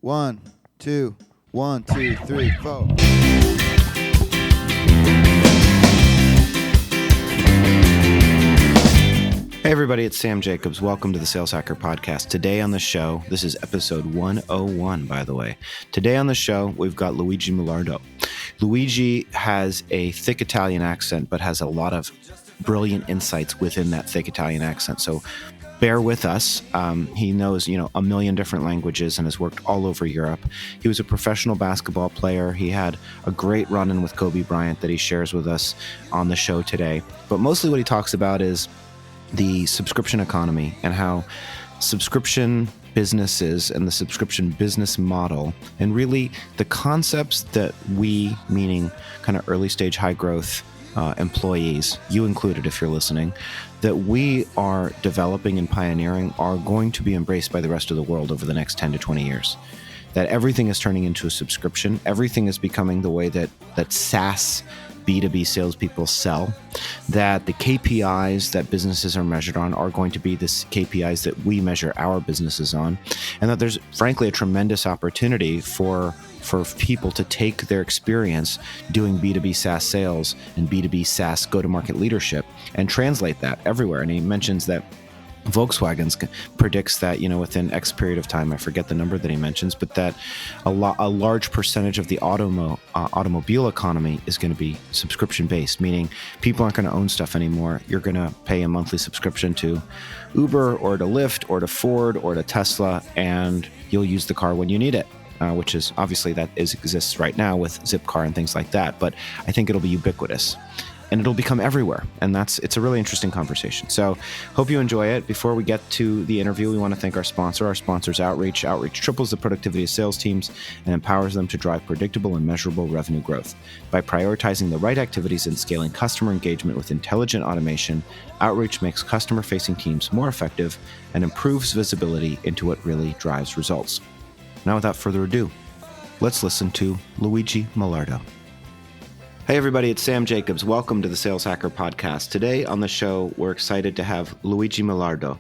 One, two, 1, 2, 3, 4. Hey everybody, it's Sam Jacobs. Welcome to the Sales Hacker Podcast. Today on the show, this is episode 101, by the way. Today on the show, we've got Luigi Mallardo. Luigi has a thick Italian accent, but has a lot of brilliant insights within that thick Italian accent. So bear with us. He knows, a million different languages and has worked all over Europe. He was a professional basketball player. He had a great run-in with Kobe Bryant that he shares with us on the show today. But mostly what he talks about is the subscription economy and how subscription businesses and the subscription business model and really the concepts that we, meaning kind of early stage high growth employees, you included if you're listening, that we are developing and pioneering are going to be embraced by the rest of the world over the next 10 to 20 years. That everything is turning into a subscription. Everything is becoming the way that SaaS B2B salespeople sell, that the KPIs that businesses are measured on are going to be the KPIs that we measure our businesses on, and that there's frankly a tremendous opportunity for people to take their experience doing B2B SaaS sales and B2B SaaS go-to-market leadership and translate that everywhere. And he mentions that Volkswagen predicts that, within X period of time, I forget the number that he mentions, but that a large percentage of the automobile economy is going to be subscription-based, meaning people aren't going to own stuff anymore. You're going to pay a monthly subscription to Uber or to Lyft or to Ford or to Tesla, and you'll use the car when you need it. Which is obviously exists right now with Zipcar and things like that, but I think it'll be ubiquitous. And it'll become everywhere. And it's a really interesting conversation. So hope you enjoy it. Before we get to the interview, we want to thank our sponsor. Our sponsor's Outreach. Outreach triples the productivity of sales teams and empowers them to drive predictable and measurable revenue growth. By prioritizing the right activities and scaling customer engagement with intelligent automation, Outreach makes customer-facing teams more effective and improves visibility into what really drives results. Now, without further ado, let's listen to Luigi Mallardo. Hey everybody, it's Sam Jacobs. Welcome to the Sales Hacker Podcast. Today on the show, we're excited to have Luigi Mallardo.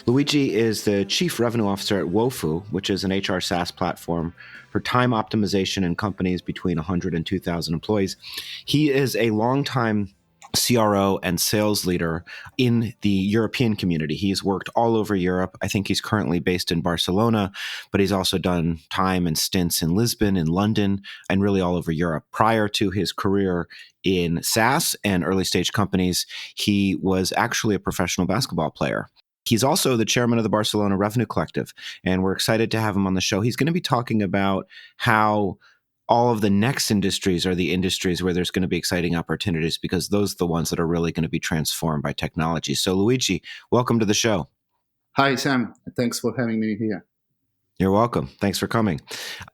Luigi is the Chief Revenue Officer at Woffu, which is an HR SaaS platform for time optimization in companies between 100 and 2,000 employees. He is a longtime CRO and sales leader in the European community. He's worked all over Europe. I think he's currently based in Barcelona, but he's also done time and stints in Lisbon, in London, and really all over Europe. Prior to his career in SaaS and early stage companies, he was actually a professional basketball player. He's also the chairman of the Barcelona Revenue Collective, and we're excited to have him on the show. He's going to be talking about how all of the next industries are the industries where there's going to be exciting opportunities because those are the ones that are really going to be transformed by technology. So Luigi, welcome to the show. Hi, Sam. Thanks for having me here. You're welcome. Thanks for coming.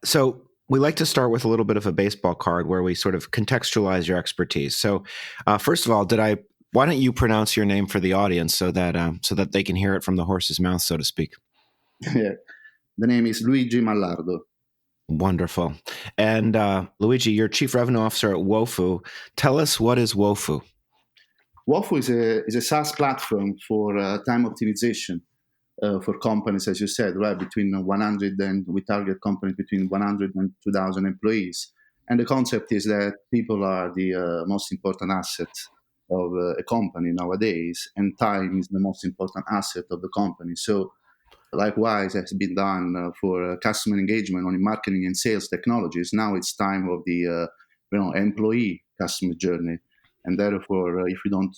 So we like to start with a little bit of a baseball card where we sort of contextualize your expertise. So first of all, why don't you pronounce your name for the audience so that they can hear it from the horse's mouth, so to speak? Yeah. The name is Luigi Mallardo. Wonderful. And Luigi, you're Chief Revenue Officer at Woffu. Tell us, what is Woffu? Woffu is a SaaS platform for time optimization for companies, as you said, right? Between 100 and we target companies between 100 and 2,000 employees. And the concept is that people are the most important asset of a company nowadays, and time is the most important asset of the company. So likewise, has been done for customer engagement on marketing and sales technologies. Now it's time of the employee customer journey, and therefore, if you don't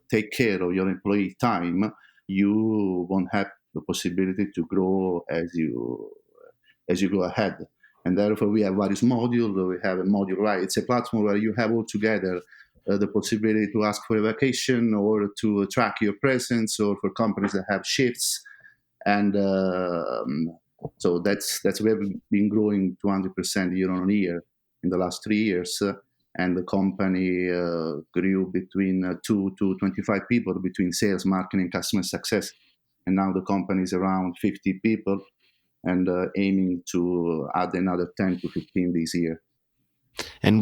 take care of your employee time, you won't have the possibility to grow as you go ahead. And therefore, we have various modules. We have a module, right? It's a platform where you have all together the possibility to ask for a vacation or to track your presence, or for companies that have shifts. And so that's we have been growing 200% year on year in the last 3 years, and the company grew between 2 to 25 people between sales, marketing, customer success, and now the company is around 50 people, and aiming to add another 10 to 15 this year. And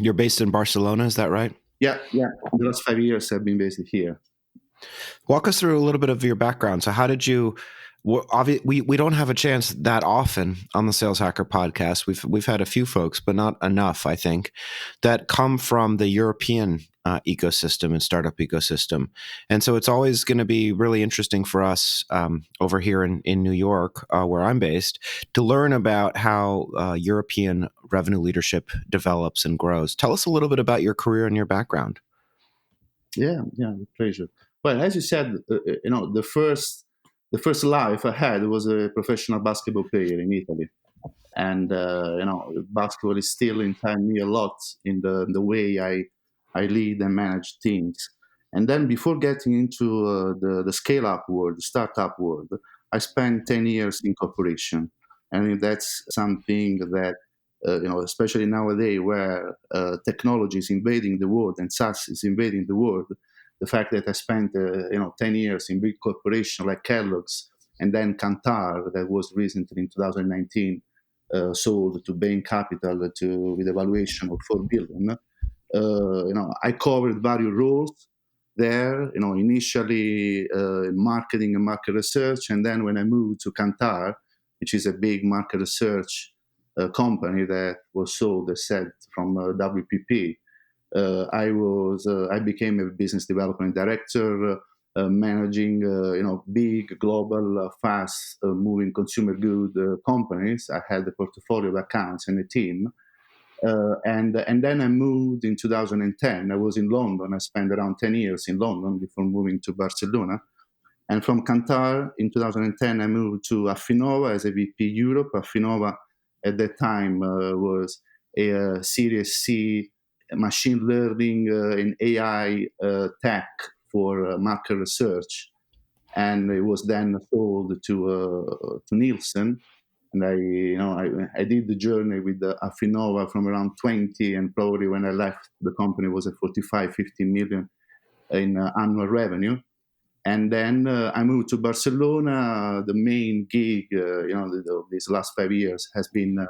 you're based in Barcelona, is that right? Yeah. The last 5 years I've been based here. Walk us through a little bit of your background. So how did you We don't have a chance that often on the Sales Hacker podcast. We've had a few folks, but not enough, I think, that come from the European ecosystem and startup ecosystem. And so it's always going to be really interesting for us over here in New York, where I'm based, to learn about how European revenue leadership develops and grows. Tell us a little bit about your career and your background. Yeah, with pleasure. Well, as you said, the first life I had was a professional basketball player in Italy, and basketball is still inside me a lot in the way I lead and manage teams. And then before getting into the scale up world, the startup world, I spent 10 years in corporation. I mean, that's something that especially nowadays where technology is invading the world and SaaS is invading the world. The fact that I spent 10 years in big corporations like Kellogg's and then Kantar, that was recently in 2019 sold to Bain Capital with a valuation of 4 billion. I covered various roles there. Initially marketing and market research, and then when I moved to Kantar, which is a big market research company that was sold, as said, from WPP. I became a business development director, managing big global, fast moving consumer good companies. I had a portfolio of accounts and a team. And then I moved in 2010. I was in London. I spent around 10 years in London before moving to Barcelona. And from Kantar in 2010, I moved to Affinova as a VP Europe. Affinova at that time was a Series C machine learning and AI tech for market research. And it was then sold to Nielsen. And I did the journey with the Affinova from around 20, and probably when I left, the company was at 45, 50 million in annual revenue. And then I moved to Barcelona. The main gig, these last 5 years has been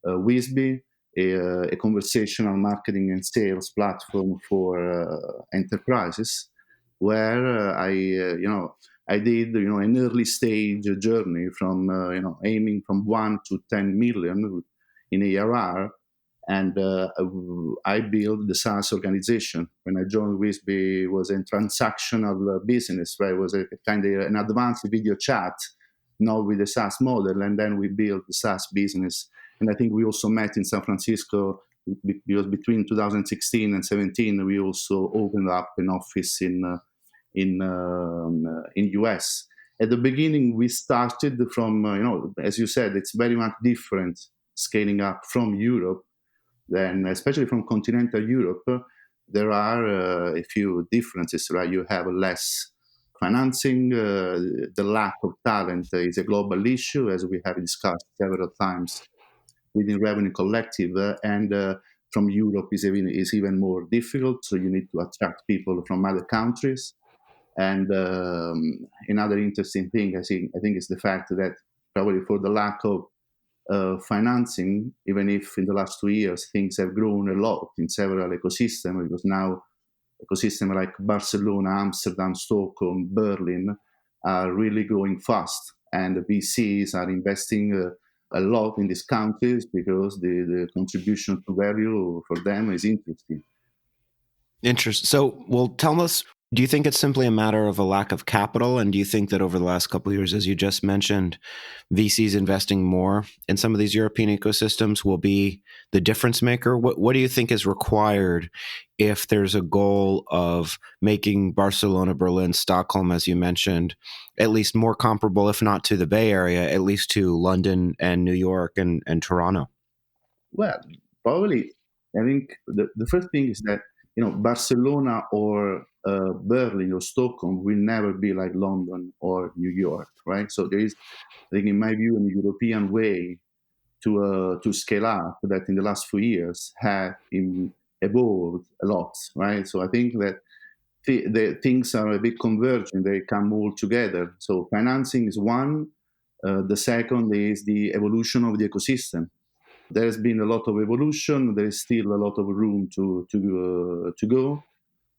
Wisby, a conversational marketing and sales platform for enterprises, where I did an early stage journey from aiming from 1 to 10 million in ARR. And I built the SaaS organization. When I joined Wisby, it was a transactional business, right? It was a kind of an advanced video chat, not with the SaaS model. And then we built the SaaS business. And I think we also met in San Francisco because between 2016 and 17, we also opened up an office in US. At the beginning, we started from, as you said, it's very much different scaling up from Europe. Then, especially from continental Europe, there are a few differences, right? You have less financing. The lack of talent is a global issue, as we have discussed several times within Revenue Collective. And from Europe is even more difficult. So you need to attract people from other countries. And another interesting thing, I think, is the fact that probably for the lack of financing, even if in the last 2 years things have grown a lot in several ecosystems, because now ecosystems like Barcelona, Amsterdam, Stockholm, Berlin are really growing fast, and the VCs are investing a lot in these countries because the contribution to value for them is interesting. Interesting. So, well, tell us, do you think it's simply a matter of a lack of capital? And do you think that over the last couple of years, as you just mentioned, VCs investing more in some of these European ecosystems will be the difference maker? What do you think is required if there's a goal of making Barcelona, Berlin, Stockholm, as you mentioned, at least more comparable, if not to the Bay Area, at least to London and New York and Toronto? Well, probably, I think the first thing is that Barcelona or Berlin or Stockholm will never be like London or New York, right? So there is, I think, in my view, a European way to scale up that in the last few years have evolved a lot, right? So I think that the things are a bit converging; they come all together. So financing is one. The second is the evolution of the ecosystem. There's been a lot of evolution. There is still a lot of room to go.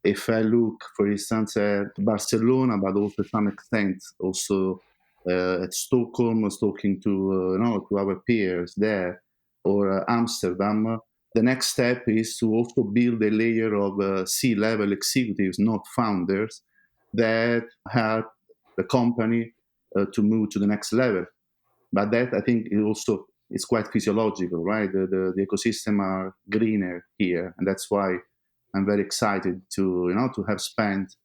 If I look, for instance, at Barcelona, but also to some extent also at Stockholm, talking to our peers there, or Amsterdam. The next step is to also build a layer of C-level executives, not founders, that help the company to move to the next level. But that, I think, is quite physiological, right? The ecosystem are greener here, and that's why I'm very excited to have spent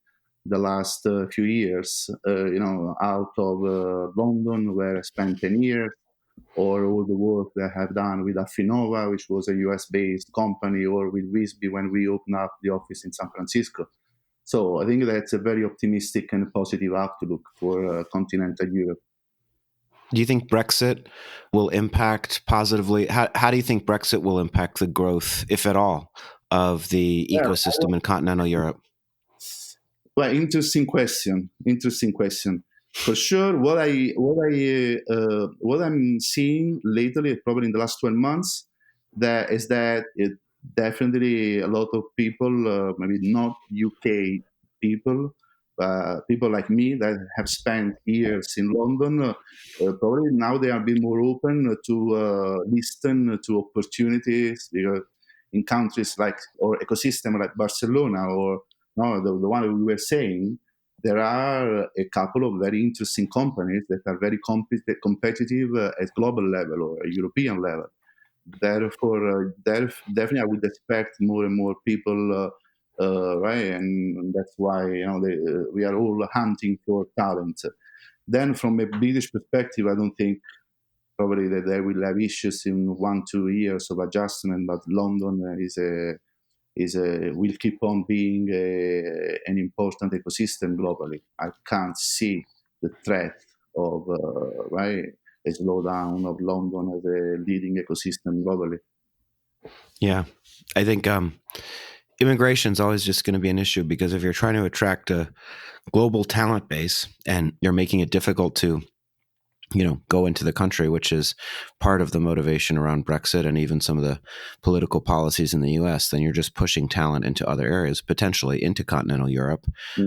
the last few years, out of London, where I spent 10 years, or all the work that I have done with Affinova, which was a US-based company, or with Wisby when we opened up the office in San Francisco. So I think that's a very optimistic and positive outlook for continental Europe. Do you think Brexit will impact positively? How do you think Brexit will impact the growth, if at all, of the ecosystem in continental Europe? Well, interesting question. For sure, what I'm seeing lately, probably in the last 12 months, that is that it definitely a lot of people, maybe not UK people, people like me that have spent years in London, probably now they are being more open to listen to opportunities in countries like, or ecosystem like Barcelona, or no, the one we were saying, there are a couple of very interesting companies that are very competitive at global level or European level. Therefore, definitely I would expect more and more people, right? And that's why we are all hunting for talent. Then, from a British perspective, I don't think probably that they will have issues in 1-2 years of adjustment, but London will keep on being an important ecosystem globally. I can't see the threat of a slowdown of London as a leading ecosystem globally. Yeah, I think immigration is always just going to be an issue, because if you're trying to attract a global talent base and you're making it difficult to go into the country, which is part of the motivation around Brexit and even some of the political policies in the US, then you're just pushing talent into other areas, potentially into continental Europe,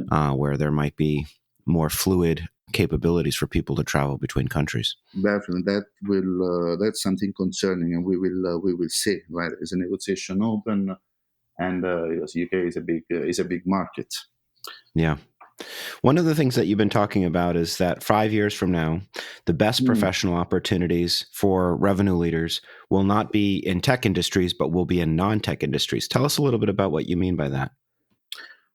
where there might be more fluid capabilities for people to travel between countries. Definitely, that's something concerning, and we will see. Right, is a negotiation open, and because UK is a big market. Yeah. One of the things that you've been talking about is that 5 years from now, the best professional opportunities for revenue leaders will not be in tech industries, but will be in non-tech industries. Tell us a little bit about what you mean by that.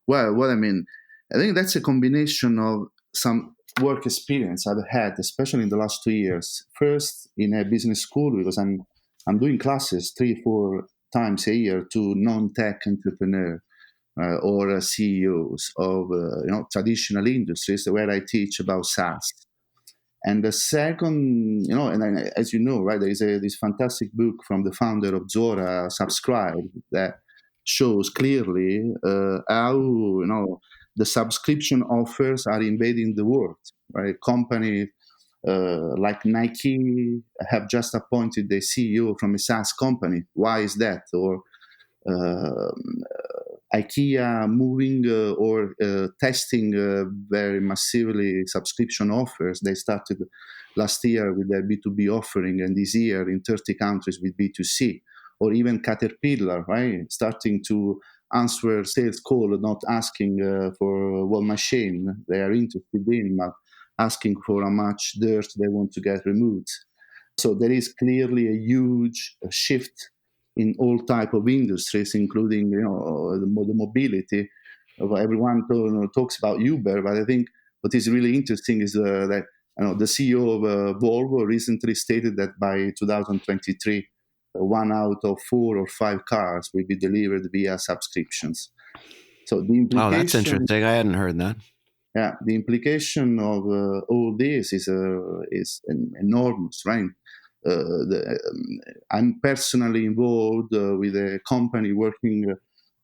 Well, what I mean, I think that's a combination of some work experience I've had, especially in the last 2 years. First, in a business school, because I'm doing classes 3-4 times a year to non-tech entrepreneurs. Or CEOs of traditional industries, where I teach about SaaS. And the second, as you know, right, there is this fantastic book from the founder of Zora, Subscribe, that shows clearly how the subscription offers are invading the world. Right, companies like Nike have just appointed the CEO from a SaaS company. Why is that? Or IKEA moving or testing very massively subscription offers. They started last year with their B2B offering, and this year in 30 countries with B2C. Or even Caterpillar, right? Starting to answer sales call, not asking for what machine they are interested in, but asking for how much dirt they want to get removed. So there is clearly a huge shift in all type of industries, including the mobility. Everyone talks about Uber, but I think what is really interesting is that the CEO of Volvo recently stated that by 2023, 1 out of 4 or 5 cars will be delivered via subscriptions. So the implication, oh, that's interesting. I hadn't heard that. Yeah, the implication of all this is enormous, right? I'm personally involved with a company working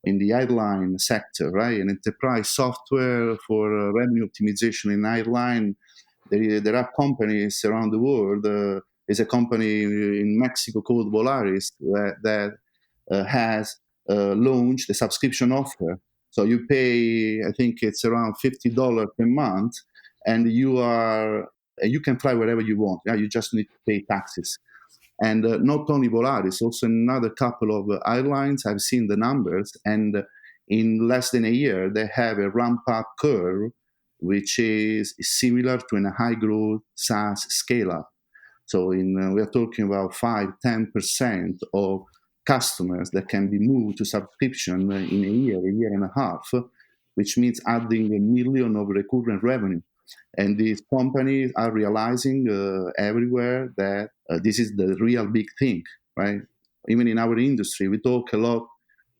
in the airline sector, right? An enterprise software for revenue optimization in airline. There are companies around the world. There's a company in Mexico called Volaris that has launched a subscription offer. So you pay, I think it's around $50 per month, and you are You can fly wherever you want. Yeah, you just need to pay taxes. And not only Volaris, also another couple of airlines. I've seen the numbers, and in less than a year, they have a ramp-up curve which is similar to a high-growth SaaS scale-up. So we are talking about 5-10% of customers that can be moved to subscription in a year and a half, which means adding $1 million of recurrent revenue. And these companies are realizing everywhere that this is the real big thing, right? Even in our industry, we talk a lot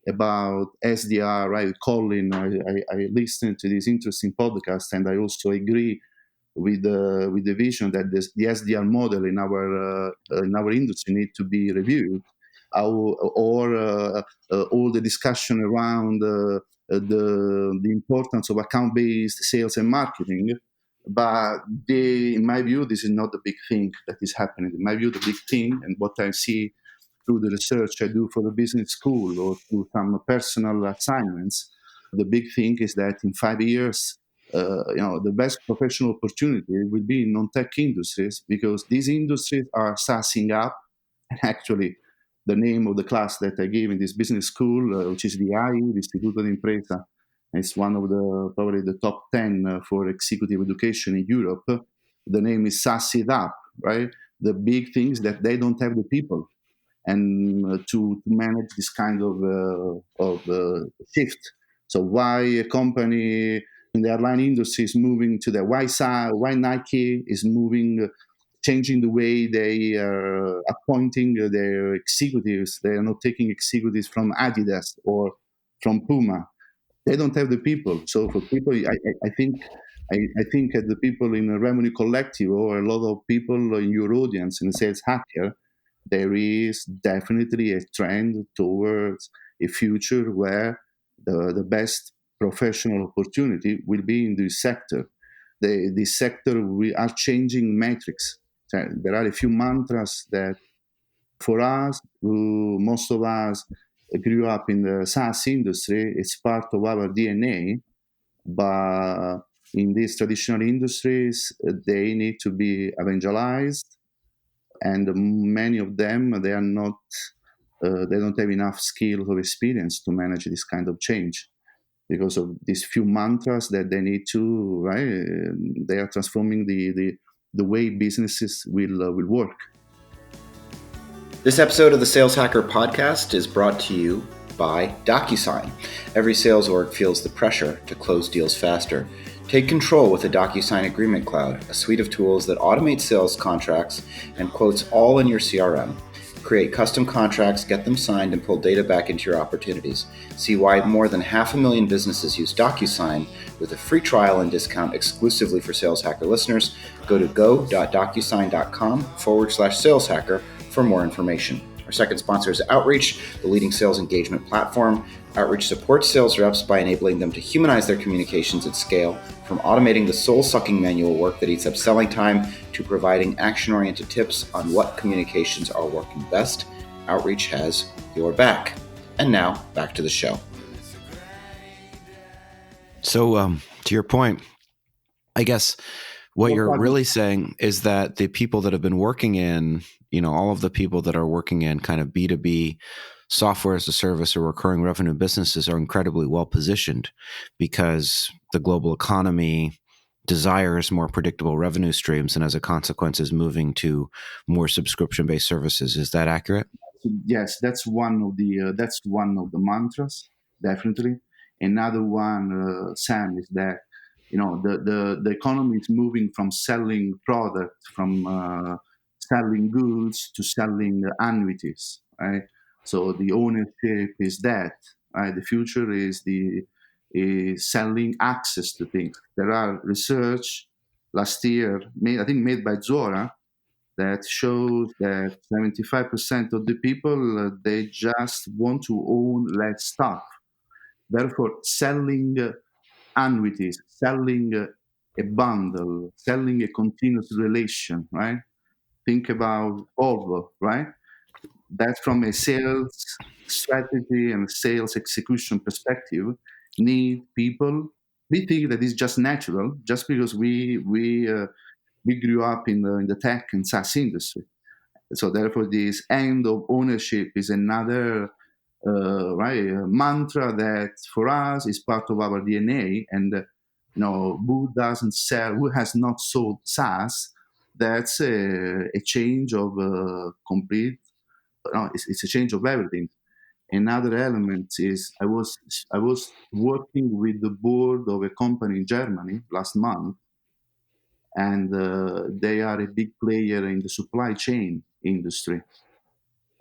about SDR, right? Colin, I listened to this interesting podcast, and I also agree with the vision that the SDR model in our industry need to be reviewed, or all the discussion around the importance of account-based sales and marketing. But in my view, this is not the big thing that is happening. In my view, the big thing, and what I see through the research I do for the business school or through some personal assignments, the big thing is that in 5 years, the best professional opportunity will be in non-tech industries, because these industries are sassing up. And actually, the name of the class that I gave in this business school, which is the AI, Istituto di Impresa, it's one of probably the top 10 for executive education in Europe. The name is Sass It Up, right? The big thing is that they don't have the people and to manage this kind of shift. So why a company in the airline industry is moving to the why Nike is moving, changing the way they are appointing their executives. They are not taking executives from Adidas or from Puma. They don't have the people. So for people, I think that the people in a Revenue Collective, or a lot of people in your audience in Sales Hacker, there is definitely a trend towards a future where the best professional opportunity will be in this sector. This sector, we are changing metrics. There are a few mantras that, for us, who most of us grew up in the SaaS industry, it's part of our DNA. But in these traditional industries, they need to be evangelized, and many of them, they are not, they don't have enough skill or experience to manage this kind of change, because of these few mantras that they need to, right? They are transforming the way businesses will work. This episode of the Sales Hacker podcast is brought to you by DocuSign. Every sales org feels the pressure to close deals faster. Take control with the DocuSign Agreement Cloud, a suite of tools that automate sales contracts and quotes all in your CRM. Create custom contracts, get them signed, and pull data back into your opportunities. See why more than 500,000 businesses use DocuSign with a free trial and discount exclusively for Sales Hacker listeners. Go to go.docusign.com/saleshacker for more information. Our second sponsor is Outreach, the leading sales engagement platform. Outreach supports sales reps by enabling them to humanize their communications at scale, from automating the soul-sucking manual work that eats up selling time to providing action-oriented tips on what communications are working best. Outreach has your back. And now, back to the show. So, to your point, I guess what you're really saying is that the people that have been working in, all of the people that are working in kind of B2B software as a service or recurring revenue businesses are incredibly well positioned, because the global economy desires more predictable revenue streams, and as a consequence is moving to more subscription-based services. Is that accurate? Yes, that's one of the mantras, definitely. Another one, Sam, is that the economy is moving from selling product, from selling goods, to selling annuities, right? So the ownership is that, right? The future is selling access to things. There are research last year, made by Zora, that shows that 75% of the people, they just want to own less stuff. Therefore, selling annuities, selling a bundle, selling a continuous relation, right? Think about Volvo, right? That from a sales strategy and sales execution perspective, need people. We think that is just natural, just because we we grew up in the tech and SaaS industry. So therefore, this end of ownership is another mantra that for us is part of our DNA. And who has not sold SaaS? That's a change of complete. No, it's a change of everything. Another element is I was working with the board of a company in Germany last month, and they are a big player in the supply chain industry,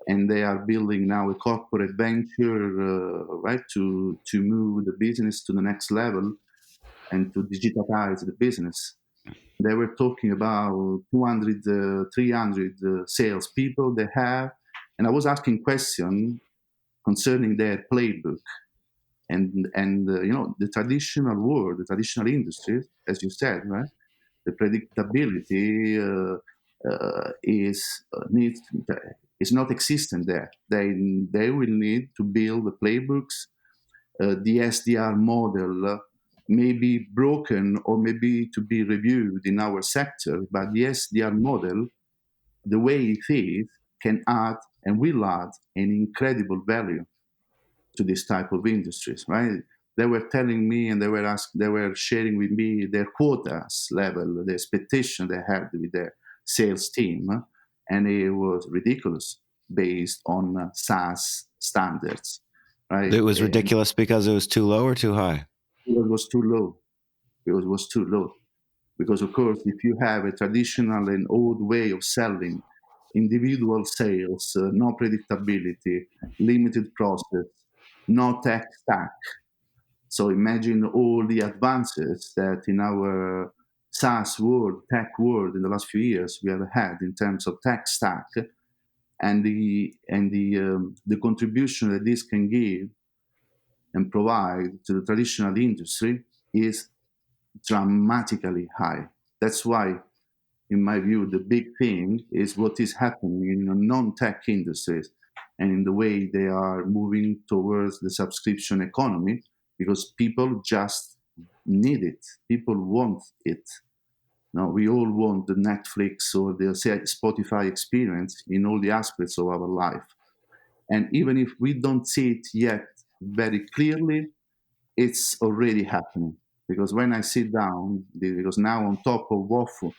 and they are building now a corporate venture, to move the business to the next level and to digitize the business. They were talking about 200, 300 salespeople they have, and I was asking questions concerning their playbook. And the traditional world, the traditional industries, as you said, right? The predictability is not existent there. They will need to build the playbooks. The SDR model may be broken or maybe to be reviewed in our sector, but the SDR model, the way it is, can add and will add an incredible value to this type of industries, right? They were telling me and they were sharing with me their quotas level, the expectation they had with their sales team, and it was ridiculous based on SaaS standards, right? It was ridiculous because it was too low or too high? It was too low. It was too low. Because, of course, if you have a traditional and old way of selling, individual sales, no predictability, limited process, no tech stack. So imagine all the advances that in our SaaS world, tech world, in the last few years we have had in terms of tech stack, and the contribution that this can give and provide to the traditional industry is dramatically high. That's why, in my view, the big thing is what is happening in non-tech industries and in the way they are moving towards the subscription economy, because people just need it. People want it. Now, we all want the Netflix or the Spotify experience in all the aspects of our life. And even if we don't see it yet very clearly, it's already happening. Because when I sit down, because now on top of Woffu,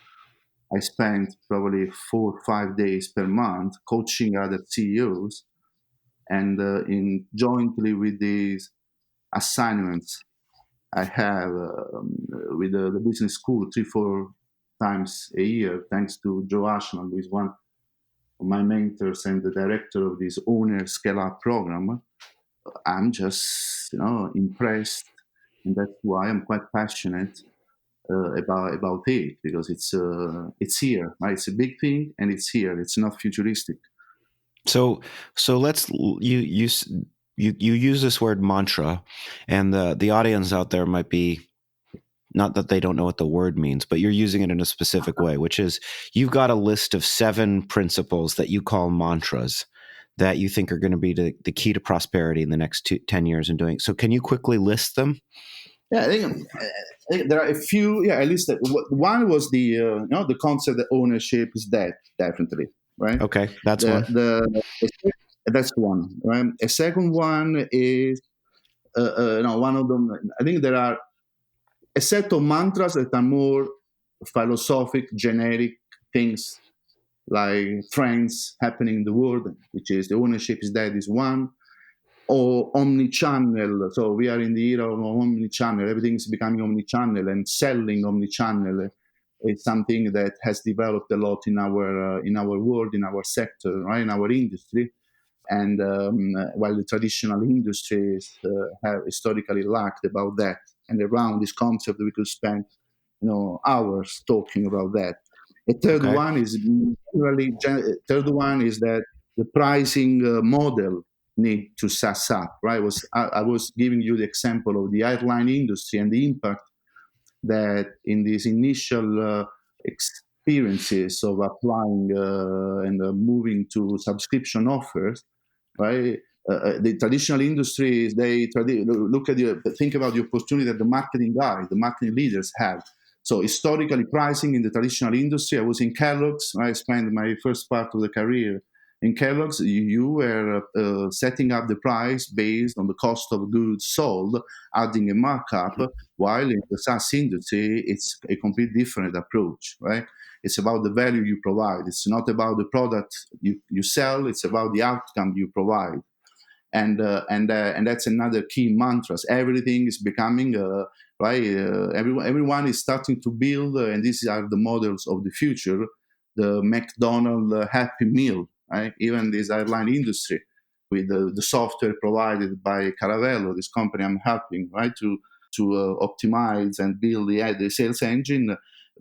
I spend probably 4 or 5 days per month coaching other CEOs, and in jointly with these assignments I have with the business school 3-4 times a year, thanks to Joe Ashland, who is one of my mentors and the director of this owner scale up program. I'm just impressed, and that's why I'm quite passionate about it, because it's here, right? It's a big thing, and it's here. It's not futuristic. So let's you use this word mantra, and the audience out there might be, not that they don't know what the word means, but you're using it in a specific way, which is you've got a list of 7 principles that you call mantras that you think are going to be the key to prosperity in the next 10 years in doing. So can you quickly list them? Yeah, I think there are a few. Yeah, at least one was the concept that ownership is dead, definitely, right? Okay, that's one. That's one, right? A second one is one of them. I think there are a set of mantras that are more philosophic, generic things like trends happening in the world, which is the ownership is dead is one, or omni-channel. So we are in the era of omni-channel. Everything is becoming omni-channel, and selling omni-channel is something that has developed a lot in our world, in our sector, right, in our industry. And while the traditional industries have historically lacked about that, and around this concept, we could spend hours talking about that. A third one is that the pricing model need to SaaS up, right? I was giving you the example of the airline industry and the impact that in these initial experiences of applying and moving to subscription offers, right? The traditional industries, think about the opportunity that the marketing guys, the marketing leaders have So historically, pricing in the traditional industry, I was in Kellogg's. I spent my first part of the career in Kellogg's. You were setting up the price based on the cost of goods sold, adding a markup, while in the SaaS industry, it's a completely different approach, right? It's about the value you provide. It's not about the product you sell. It's about the outcome you provide. And that's another key mantra. Everything is becoming right. Everyone is starting to build, and these are the models of the future. The McDonald's Happy Meal, right? Even this airline industry, with the software provided by Caravello, this company I'm helping, right, to optimize and build the sales engine.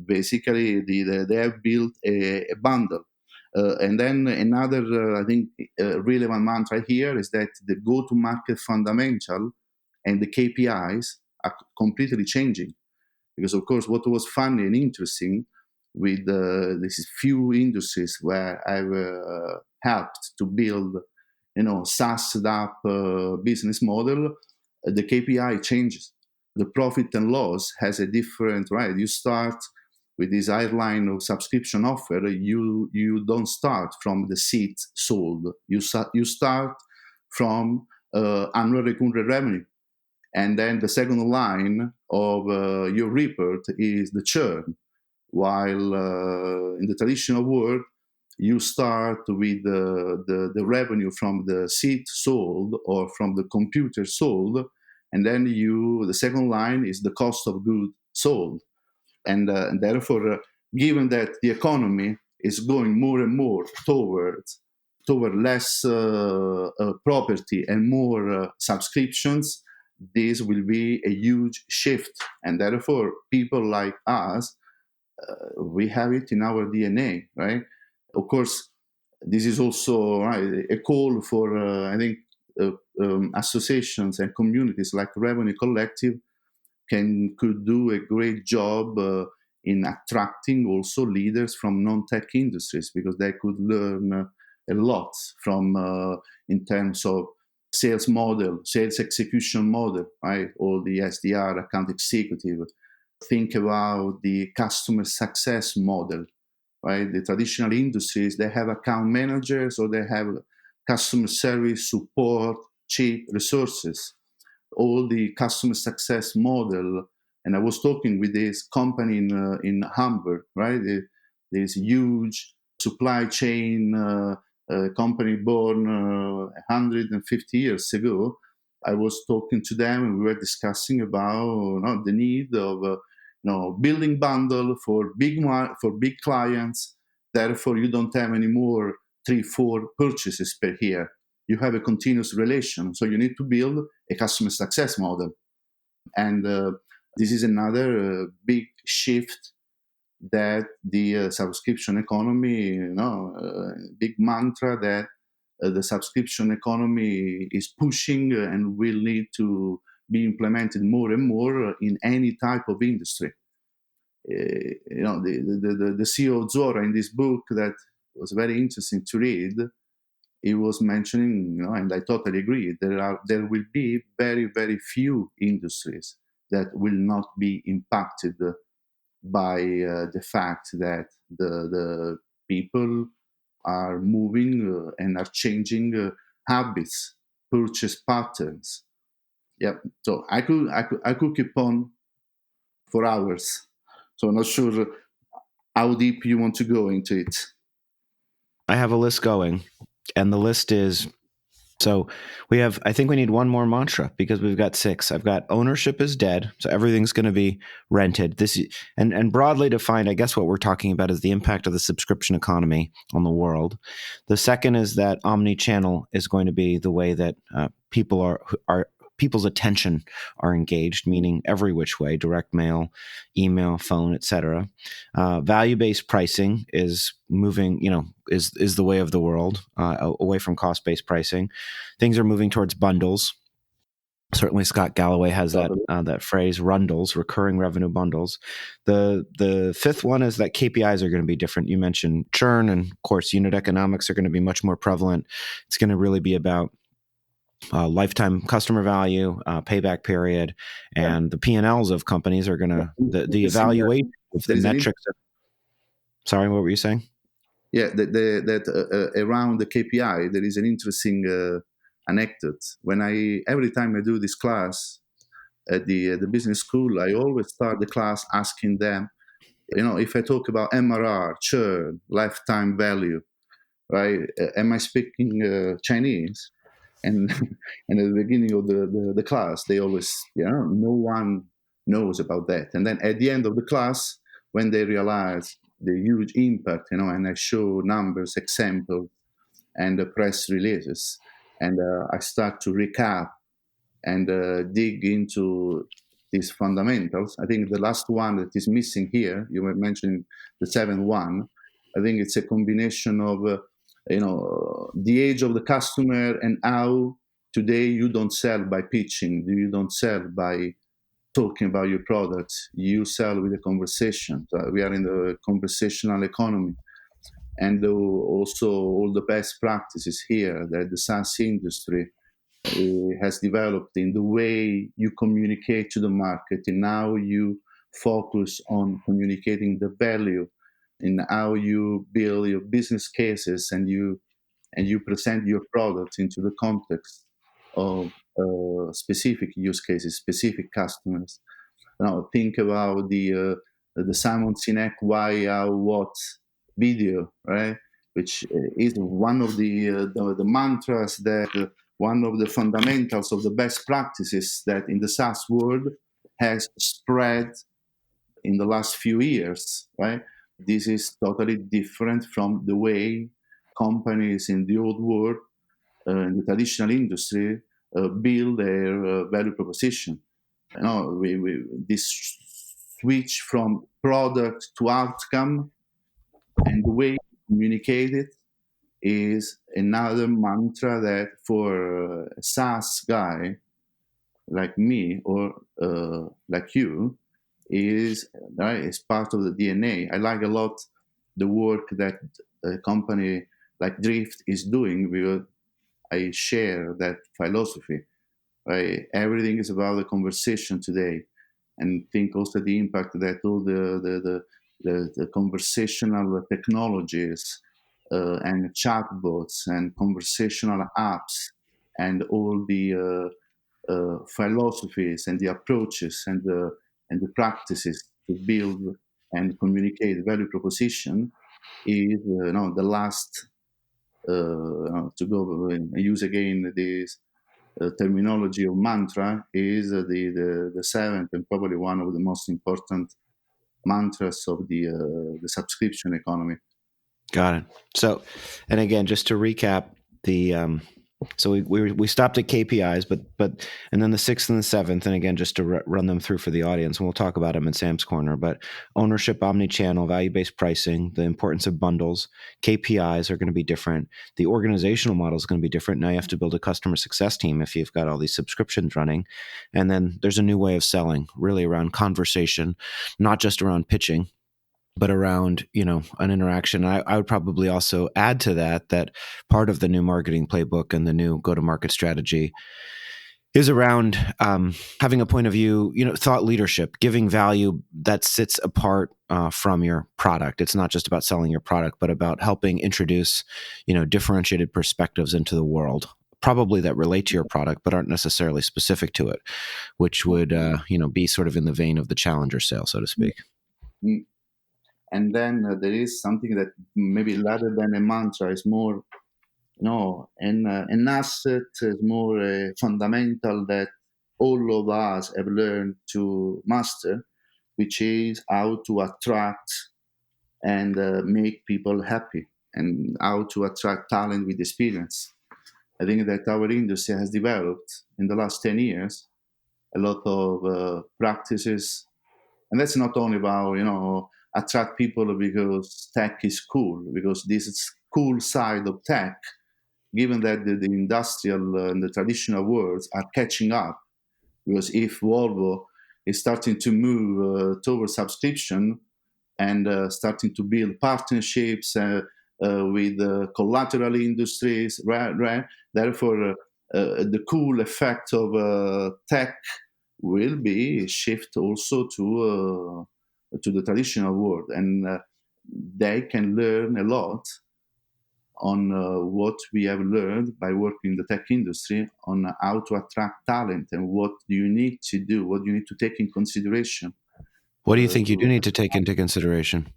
Basically, they have built a bundle. And then another, I think, relevant mantra here is that the go-to-market fundamental and the KPIs are completely changing. Because, of course, what was funny and interesting with these few industries where I've helped to build, SaaS-up business model, the KPI changes. The profit and loss has a different, right? You start with this airline of subscription offer, you don't start from the seat sold. You start from annual recurring revenue. And then the second line of your report is the churn. While in the traditional world, you start with the revenue from the seat sold or from the computer sold, and then the second line is the cost of goods sold. And therefore, given that the economy is going more and more toward less property and more subscriptions, this will be a huge shift. And therefore, people like us, we have it in our DNA, right? Of course, this is also a call for, I think, associations and communities like Revenue Collective could do a great job in attracting also leaders from non-tech industries, because they could learn a lot from in terms of sales model, sales execution model, right? All the SDR, account executive. Think about the customer success model, right? The traditional industries, they have account managers or they have customer service support, chief resources. All the customer success model, and I was talking with this company in Hamburg, right? This huge supply chain company born 150 years ago. I was talking to them, and we were discussing about the need of building bundle for big clients. Therefore, you don't have any more 3-4 purchases per year. You have a continuous relation, so you need to build a customer success model. And this is another big shift that the subscription economy, big mantra that the subscription economy is pushing and will need to be implemented more and more in any type of industry. The CEO of Zora, in this book that was very interesting to read, he was mentioning, and I totally agree, there will be very, very few industries that will not be impacted by the fact that the people are moving and are changing habits, purchase patterns. Yeah, so I could keep on for hours. So I'm not sure how deep you want to go into it. I have a list going, and the list is, so I think we need one more mantra because we've got 6. I've got ownership is dead. So everything's going to be rented. And broadly defined, I guess what we're talking about is the impact of the subscription economy on the world. The second is that omni-channel is going to be the way that people's attention are engaged, meaning every which way, direct mail, email, phone, etc. Value-based pricing is moving, is the way of the world, away from cost-based pricing. Things are moving towards bundles. Certainly, Scott Galloway has that phrase, rundles, recurring revenue bundles. The fifth one is that KPIs are going to be different. You mentioned churn, and of course, unit economics are going to be much more prevalent. It's going to really be about lifetime customer value, payback period, and the P&Ls of companies are going to, the evaluation of the metrics. Sorry, what were you saying? Yeah, that around the KPI, there is an interesting anecdote. Every time I do this class at the business school, I always start the class asking them, if I talk about MRR, churn, lifetime value, right? Am I speaking Chinese? And and at the beginning of the class, they always, no one knows about that. And then at the end of the class, when they realize the huge impact, and I show numbers, examples, and the press releases, and I start to recap and dig into these fundamentals. I think the last one that is missing here, you were mentioning the 7-1. I think it's a combination of the age of the customer and how today you don't sell by pitching, you don't sell by talking about your products, you sell with a conversation. We are in the conversational economy. And also all the best practices here that the SaaS industry has developed in the way you communicate to the market, and how you focus on communicating the value, in how you build your business cases, and you present your products into the context of specific use cases, specific customers. Think about the Simon Sinek why, how, what video, right? Which is one of the mantras that one of the fundamentals of the best practices that in the SaaS world has spread in the last few years, right? This is totally different from the way companies in the old world, in the traditional industry, build their value proposition. This switch from product to outcome and the way you communicate it is another mantra that for a SaaS guy like me or like you is part of the DNA. I like a lot the work that a company like Drift is doing, because I share that philosophy. Right? Everything is about the conversation today, and think also the impact that all the conversational technologies and chatbots and conversational apps and all the philosophies and the approaches and the practices to build and communicate value proposition is the last to go and use again this terminology of mantra is the seventh and probably one of the most important mantras of the subscription economy. Got it. So, and again, just to recap, so we stopped at KPIs, but and then the 6th and the 7th, and again, just to run them through for the audience, and we'll talk about them in Sam's Corner. But ownership, omnichannel, value-based pricing, the importance of bundles, KPIs are going to be different. The organizational model is going to be different. Now you have to build a customer success team if you've got all these subscriptions running, and then there's a new way of selling, really around conversation, not just around pitching, but around, an interaction. I would probably also add to that part of the new marketing playbook and the new go-to-market strategy is around having a point of view, thought leadership, giving value that sits apart from your product. It's not just about selling your product, but about helping introduce, differentiated perspectives into the world, probably that relate to your product, but aren't necessarily specific to it, which would, be sort of in the vein of the challenger sale, so to speak. Mm. And then there is something that maybe rather than a mantra is more, an asset, is more fundamental that all of us have learned to master, which is how to attract and make people happy, and how to attract talent with experience. I think that our industry has developed in the last 10 years a lot of practices. And that's not only about, attract people because tech is cool, because this is cool side of tech, given that the industrial and the traditional worlds are catching up. Because if Volvo is starting to move towards subscription and starting to build partnerships with collateral industries, right? Therefore, the cool effect of tech will be shift also to the traditional world, and they can learn a lot on what we have learned by working in the tech industry on how to attract talent and what do you need to do, what you need to take in consideration. What do you think you do need to take into consideration?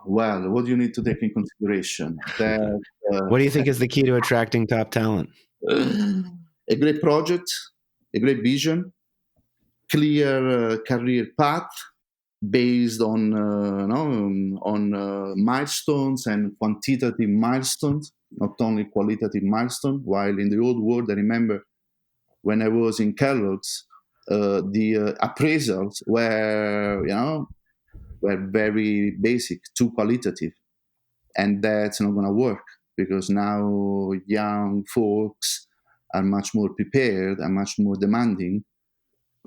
Well, what do you need to take in consideration? That What do you think is the key to attracting top talent? a great project, a great vision, clear career path based on milestones and quantitative milestones, not only qualitative milestones. While in the old world, I remember when I was in Kellogg's, the appraisals were very basic, too qualitative, and that's not going to work because now young folks are much more prepared and much more demanding,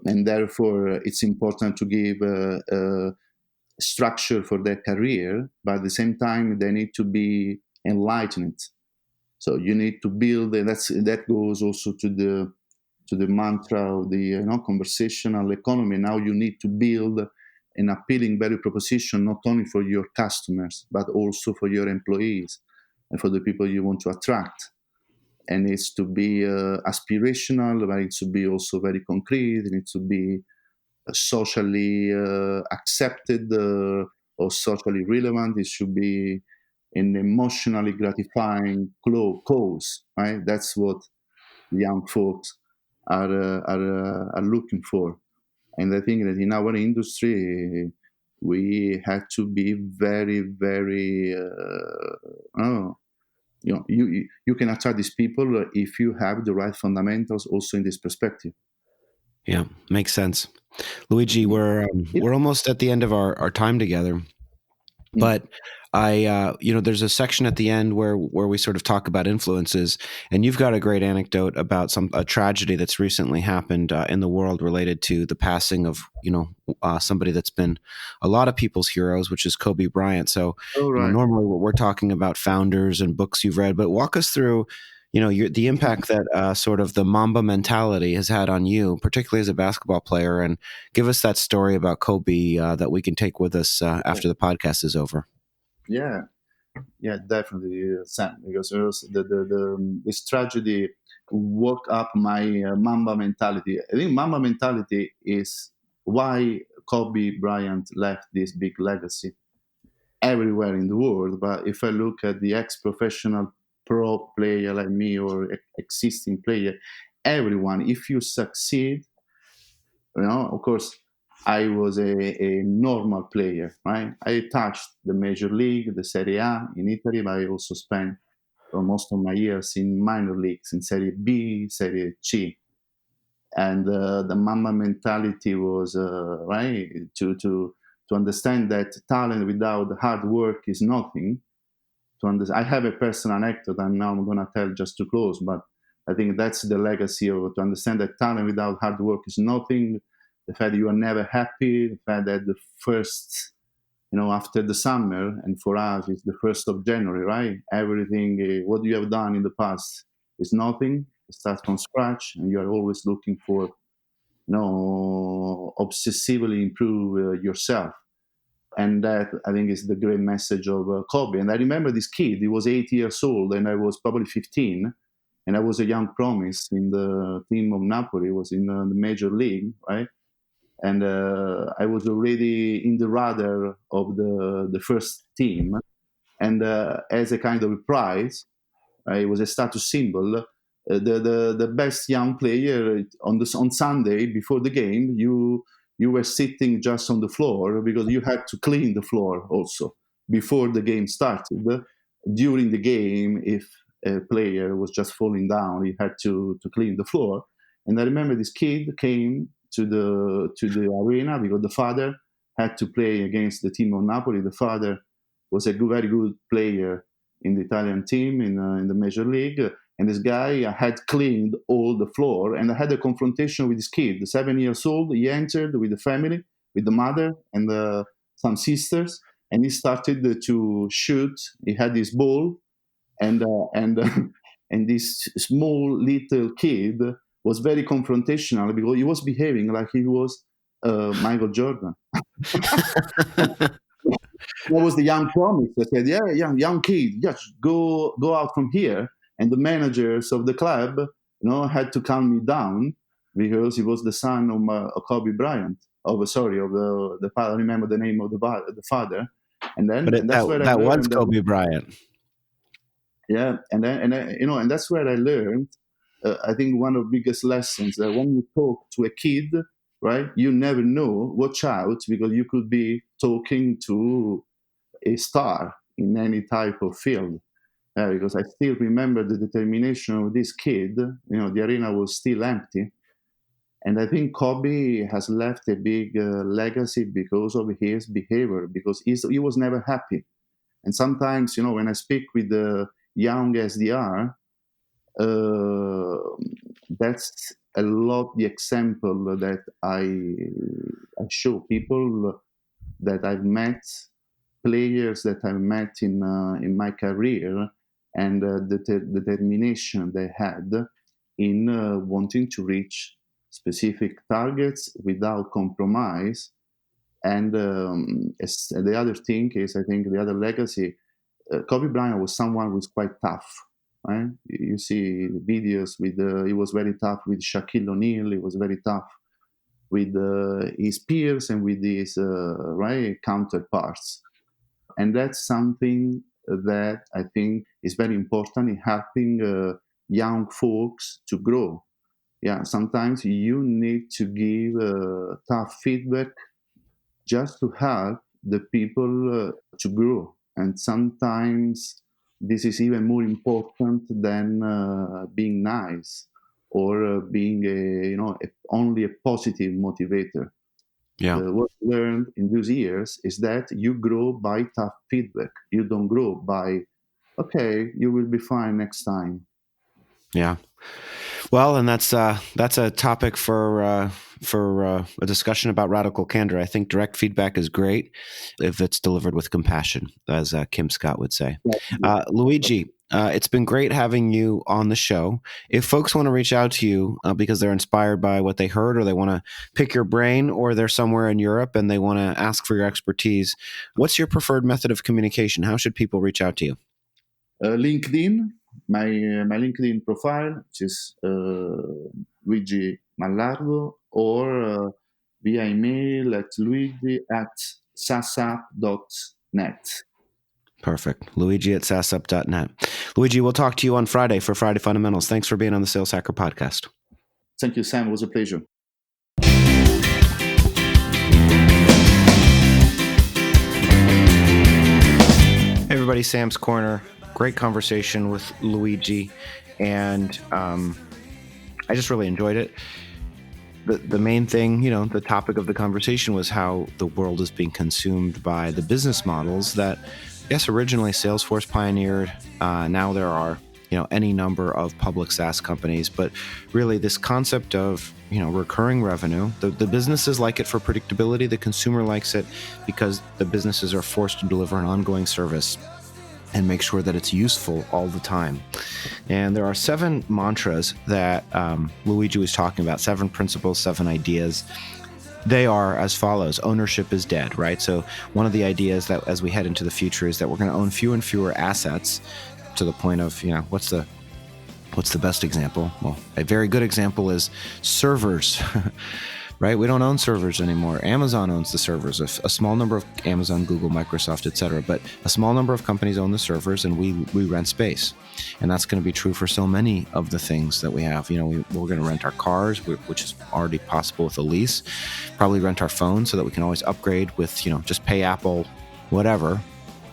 and therefore it's important to give structure for their career, but at the same time they need to be enlightened. So you need to build, and that goes also to the mantra of the conversational economy. Now you need to build an appealing value proposition not only for your customers but also for your employees and for the people you want to attract. And it's to be aspirational, but it should be also very concrete. It needs to be socially accepted or socially relevant. It should be an emotionally gratifying cause, right? That's what young folks are looking for. And I think that in our industry, we had to be very, very. You can attract these people if you have the right fundamentals also in this perspective. Yeah, makes sense. Luigi, we're almost at the end of our time together, but there's a section at the end where we sort of talk about influences, and you've got a great anecdote about a tragedy that's recently happened in the world related to the passing of somebody that's been a lot of people's heroes, which is Kobe Bryant. So normally we're talking about founders and books you've read, but walk us through the impact that sort of the Mamba mentality has had on you, particularly as a basketball player, and give us that story about Kobe that we can take with us after the podcast is over. Yeah, definitely, Sam, because this tragedy woke up my Mamba mentality. I think Mamba mentality is why Kobe Bryant left this big legacy everywhere in the world. But if I look at the ex-professional pro player like me or existing player, everyone, if you succeed, of course, I was a normal player, right? I touched the major league, the Serie A in Italy, but I also spent most of my years in minor leagues, in Serie B, Serie C. And the Mamba mentality was, right, to understand that talent without hard work is nothing. I have a personal anecdote, and now I'm going to tell just to close, but I think that's the legacy of to understand that talent without hard work is nothing. The fact that you are never happy, the fact that the first, after the summer, and for us, it's the 1st of January, right? Everything, what you have done in the past is nothing. It starts from scratch, and you are always looking for, obsessively improve yourself. And that, I think, is the great message of Kobe. And I remember this kid, he was 8 years old, and I was probably 15. And I was a young promise in the team of Napoli. I was in the major league, right? And I was already in the radar of the first team. And as a kind of a prize, it was a status symbol. The best young player on Sunday before the game, you were sitting just on the floor because you had to clean the floor also before the game started. During the game, if a player was just falling down, he had to clean the floor. And I remember this kid came to the arena because the father had to play against the team of Napoli. The father was a very good player in the Italian team in the major league, and this guy had cleaned all the floor. And I had a confrontation with this kid, 7 years old. He entered with the family, with the mother and some sisters, and he started to shoot. He had this ball, and and this small little kid was very confrontational because he was behaving like he was Michael Jordan. That was the young promise. I said, "Yeah, young kid, just go out from here." And the managers of the club, had to calm me down because he was the son of Kobe Bryant. Of the father. I remember the name of the father. And that's where I that was learned Kobe Bryant. Yeah, and that's where I learned. I think one of the biggest lessons that when you talk to a kid, right, you never know. Watch out, because you could be talking to a star in any type of field. Because I still remember the determination of this kid. The arena was still empty, and I think Kobe has left a big legacy because of his behavior. Because he was never happy. And sometimes, when I speak with the young SDR, that's a lot the example that I show people that I've met, players that I've met in my career, and the determination they had in wanting to reach specific targets without compromise. And the other thing is, I think the other legacy, Kobe Bryant was someone who was quite tough. Right? You see videos with he was very tough with Shaquille O'Neal. He was very tough with his peers and with his counterparts. And that's something that I think is very important in helping young folks to grow. Yeah, sometimes you need to give tough feedback just to help the people to grow. And sometimes this is even more important than being nice or being only a positive motivator. Yeah. What I learned in those years is that you grow by tough feedback. You don't grow by, okay, you will be fine next time. Yeah. Well, and that's a topic for a discussion about radical candor. I think direct feedback is great if it's delivered with compassion, as Kim Scott would say. Luigi, it's been great having you on the show. If folks want to reach out to you because they're inspired by what they heard, or they want to pick your brain, or they're somewhere in Europe and they want to ask for your expertise, what's your preferred method of communication? How should people reach out to you? LinkedIn. My LinkedIn profile, which is Luigi Mallardo, or via email at luigi@sasup.net. Perfect. Luigi@sasup.net. Luigi, we'll talk to you on Friday for Friday Fundamentals. Thanks for being on the Sales Hacker podcast. Thank you, Sam. It was a pleasure. Hey, everybody. Sam's Corner. Great conversation with Luigi, and I just really enjoyed it. The main thing, the topic of the conversation was how the world is being consumed by the business models that, yes, originally Salesforce pioneered. Now there are, any number of public SaaS companies, but really this concept of, recurring revenue, the businesses like it for predictability. The consumer likes it because the businesses are forced to deliver an ongoing service and make sure that it's useful all the time. And there are 7 mantras that Luigi was talking about, 7 principles, 7 ideas. They are as follows. Ownership is dead, right? So one of the ideas that as we head into the future is that we're going to own fewer and fewer assets, to the point of, what's the best example? Well, a very good example is servers. Right? We don't own servers anymore. Amazon owns the servers. A small number of Amazon, Google, Microsoft, etc. But a small number of companies own the servers, and we rent space. And that's going to be true for so many of the things that we have. We're going to rent our cars, which is already possible with a lease. Probably rent our phones so that we can always upgrade with, just pay Apple, whatever,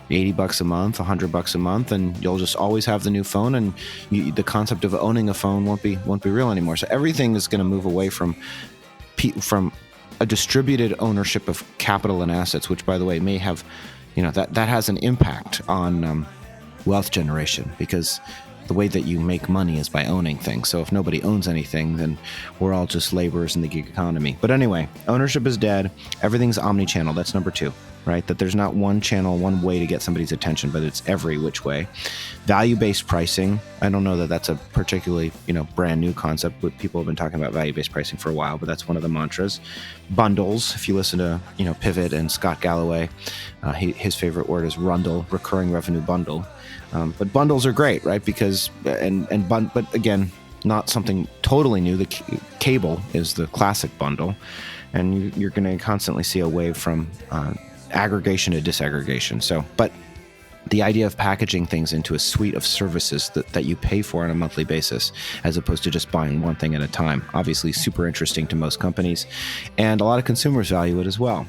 $80 a month, $100 a month, and you'll just always have the new phone. And the concept of owning a phone won't be real anymore. So everything is going to move away from a distributed ownership of capital and assets, which, by the way, may have, that has an impact on wealth generation, because the way that you make money is by owning things. So if nobody owns anything, then we're all just laborers in the gig economy. But anyway, ownership is dead. Everything's omni-channel. That's number 2. right? That there's not one channel, one way to get somebody's attention, but it's every which way. Value-based pricing. I don't know that that's a particularly, brand new concept, but people have been talking about value-based pricing for a while, but that's one of the mantras. Bundles. If you listen to, Pivot and Scott Galloway, his favorite word is rundle, recurring revenue bundle. But bundles are great, right? Because, but again, not something totally new. The cable is the classic bundle, and you're going to constantly see a wave from aggregation to disaggregation. So, but the idea of packaging things into a suite of services that you pay for on a monthly basis, as opposed to just buying one thing at a time, obviously super interesting to most companies, and a lot of consumers value it as well.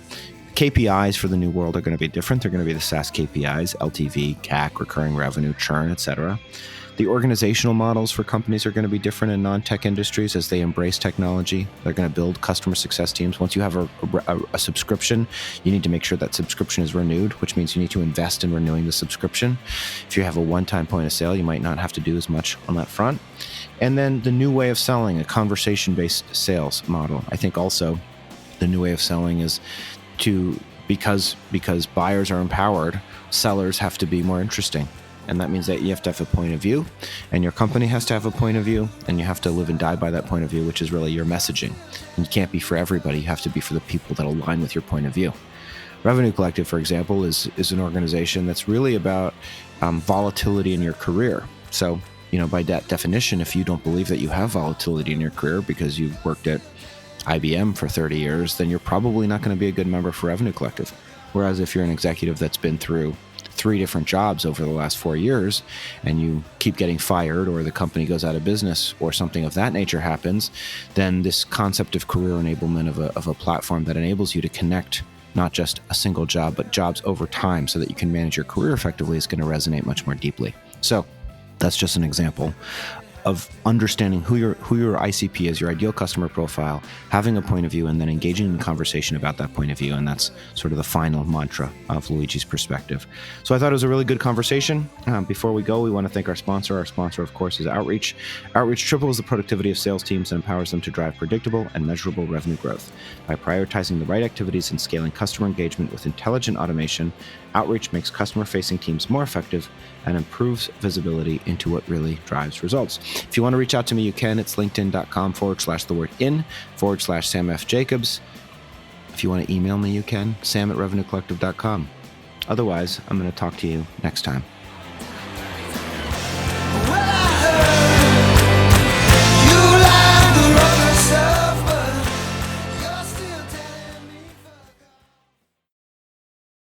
KPIs for the new world are going to be different. They're going to be the SaaS KPIs, LTV, CAC, recurring revenue, churn, etc. The organizational models for companies are going to be different in non-tech industries as they embrace technology. They're going to build customer success teams. Once you have a subscription, you need to make sure that subscription is renewed, which means you need to invest in renewing the subscription. If you have a one-time point of sale, you might not have to do as much on that front. And then the new way of selling, a conversation-based sales model. I think also the new way of selling is because buyers are empowered, sellers have to be more interesting. And that means that you have to have a point of view, and your company has to have a point of view, and you have to live and die by that point of view, which is really your messaging. And you can't be for everybody. You have to be for the people that align with your point of view. Revenue Collective, for example, is an organization that's really about volatility in your career. So, by that definition, if you don't believe that you have volatility in your career because you've worked at IBM for 30 years, then you're probably not going to be a good member for Revenue Collective. Whereas if you're an executive that's been through 3 different jobs over the last 4 years and you keep getting fired, or the company goes out of business, or something of that nature happens, then this concept of career enablement of a platform that enables you to connect not just a single job, but jobs over time so that you can manage your career effectively is going to resonate much more deeply. So that's just an example of understanding who your ICP is, your ideal customer profile, having a point of view, and then engaging in conversation about that point of view. And that's sort of the final mantra of Luigi's perspective. So I thought it was a really good conversation. Before we go, we want to thank our sponsor. Our sponsor, of course, is Outreach. Outreach triples the productivity of sales teams and empowers them to drive predictable and measurable revenue growth. By prioritizing the right activities and scaling customer engagement with intelligent automation, Outreach makes customer-facing teams more effective and improves visibility into what really drives results. If you want to reach out to me, you can. It's linkedin.com/Sam F. Jacobs. If you want to email me, you can. Sam@revenuecollective.com. Otherwise, I'm going to talk to you next time.